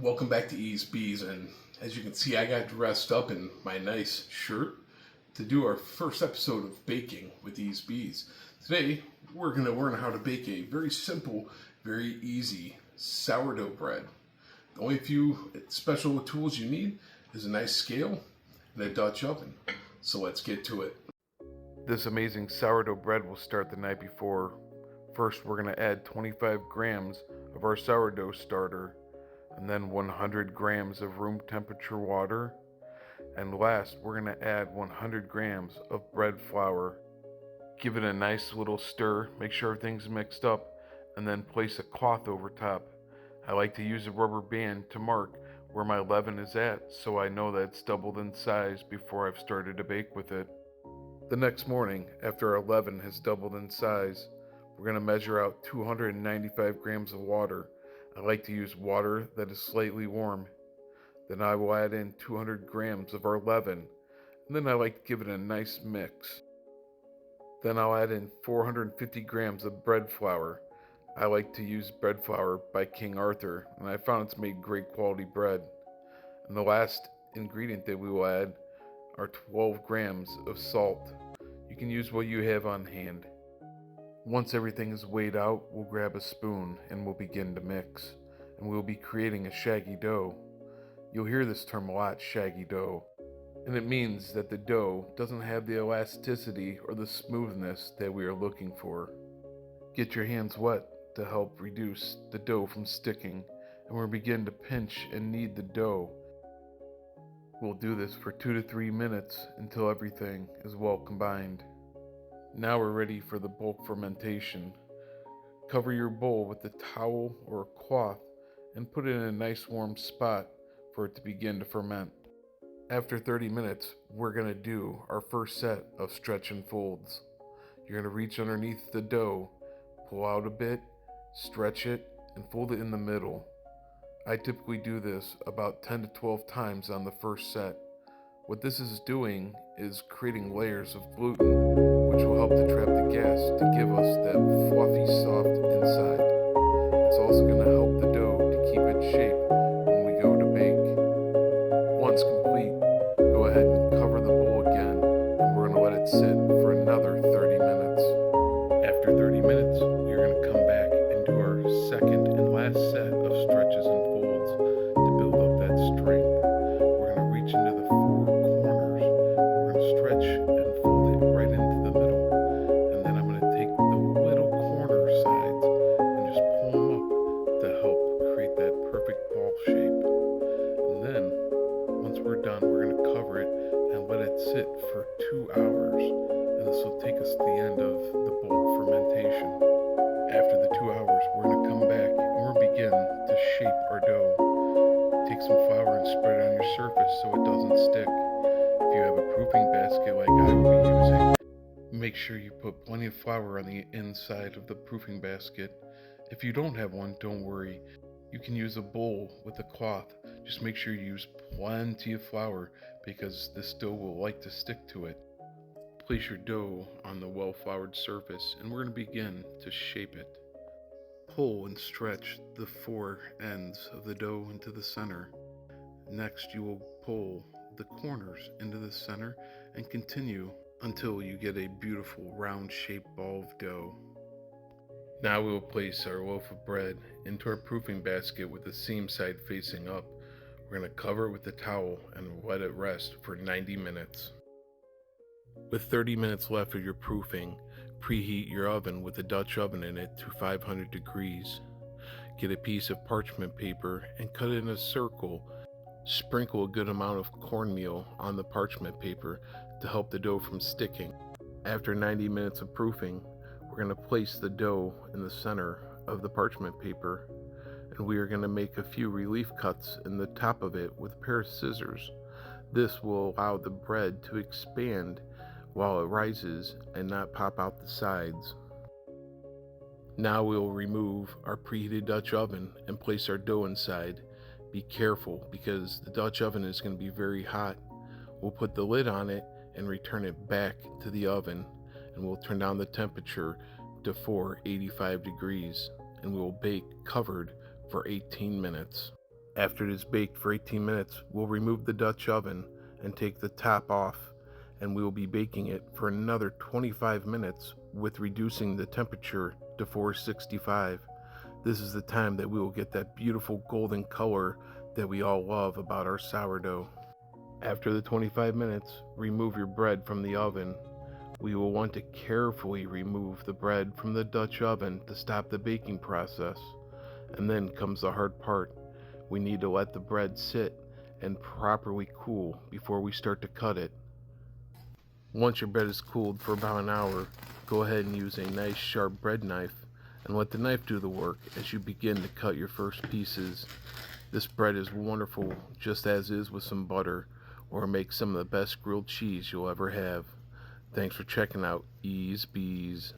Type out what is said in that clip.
Welcome back to E's Bees, and as you can see, I got dressed up in my nice shirt to do our first episode of baking with E's Bees. Today, we're going to learn how to bake a very simple, very easy sourdough bread. The only few special tools you need is a nice scale and a Dutch oven. So let's get to it. This amazing sourdough bread will start the night before. First, we're going to add 25 grams of our sourdough starter, and then 100 grams of room temperature water, and last we're going to add 100 grams of bread flour. Give it a nice little stir, make sure everything's mixed up, and then place a cloth over top. I like to use a rubber band to mark where my leaven is at, so I know that it's doubled in size before I've started to bake with it. The next morning, after our leaven has doubled in size, we're going to measure out 295 grams of water. I like to use water that is slightly warm. Then I will add in 200 grams of our leaven, and then I like to give it a nice mix. Then I'll add in 450 grams of bread flour. I like to use bread flour by King Arthur, and I found it's made great quality bread. And the last ingredient that we will add are 12 grams of salt. You can use what you have on hand. Once everything is weighed out, we'll grab a spoon and we'll begin to mix. And we'll be creating a shaggy dough. You'll hear this term a lot, shaggy dough. And it means that the dough doesn't have the elasticity or the smoothness that we are looking for. Get your hands wet to help reduce the dough from sticking, and we'll begin to pinch and knead the dough. We'll do this for 2 to 3 minutes until everything is well combined. Now we're ready for the bulk fermentation. Cover your bowl with a towel or a cloth and put it in a nice warm spot for it to begin to ferment. After 30 minutes, we're going to do our first set of stretch and folds. You're going to reach underneath the dough, pull out a bit, stretch it, and fold it in the middle. I typically do this about 10 to 12 times on the first set. What this is doing is creating layers of gluten, which will help to trap the gas to give us that fluffy, soft inside. It's also going to help the dough to keep its shape when we go to bake. Once complete, go ahead and cover the bowl again, and we're going to let it sit for another 30 minutes. After 30 minutes, we're going to come back and do our second and last set of stretches and folds to build up that strength. We're going to reach into the four corners. We're going to stretch and fold it right into the middle. And then I'm going to take the little corner sides and just pull them up to help create that perfect ball shape. And then, once we're done, we're going to cover it and let it sit for 2 hours. And this will take us to the end of the bulk fermentation. After the 2 hours, we're going to come back and we'll begin to shape our dough. Take some flour and spread it on your surface so it doesn't stick. If you have a proofing basket like I will be using, make sure you put plenty of flour on the inside of the proofing basket. If you don't have one, don't worry. You can use a bowl with a cloth. Just make sure you use plenty of flour because this dough will like to stick to it. Place your dough on the well-floured surface and we're going to begin to shape it. Pull and stretch the four ends of the dough into the center. Next, you will pull the corners into the center and continue until you get a beautiful round-shaped ball of dough. Now we will place our loaf of bread into our proofing basket with the seam side facing up. We're going to cover it with a towel and let it rest for 90 minutes. With 30 minutes left of your proofing, preheat your oven with a Dutch oven in it to 500 degrees. Get a piece of parchment paper and cut it in a circle. Sprinkle a good amount of cornmeal on the parchment paper to help the dough from sticking. After 90 minutes of proofing, we're going to place the dough in the center of the parchment paper, and we are going to make a few relief cuts in the top of it with a pair of scissors. This will allow the bread to expand while it rises and not pop out the sides. Now we'll remove our preheated Dutch oven and place our dough inside. Be careful because the Dutch oven is going to be very hot. We'll put the lid on it and return it back to the oven, and we'll turn down the temperature to 485 degrees, and we will bake covered for 18 minutes. After it is baked for 18 minutes, we'll remove the Dutch oven and take the top off, and we will be baking it for another 25 minutes with reducing the temperature to 465. This is the time that we will get that beautiful golden color that we all love about our sourdough. After the 25 minutes, remove your bread from the oven. We will want to carefully remove the bread from the Dutch oven to stop the baking process. And then comes the hard part. We need to let the bread sit and properly cool before we start to cut it. Once your bread is cooled for about an hour, go ahead and use a nice sharp bread knife and let the knife do the work as you begin to cut your first pieces. This bread is wonderful just as is with some butter, or make some of the best grilled cheese you'll ever have. Thanks for checking out Ease Bees.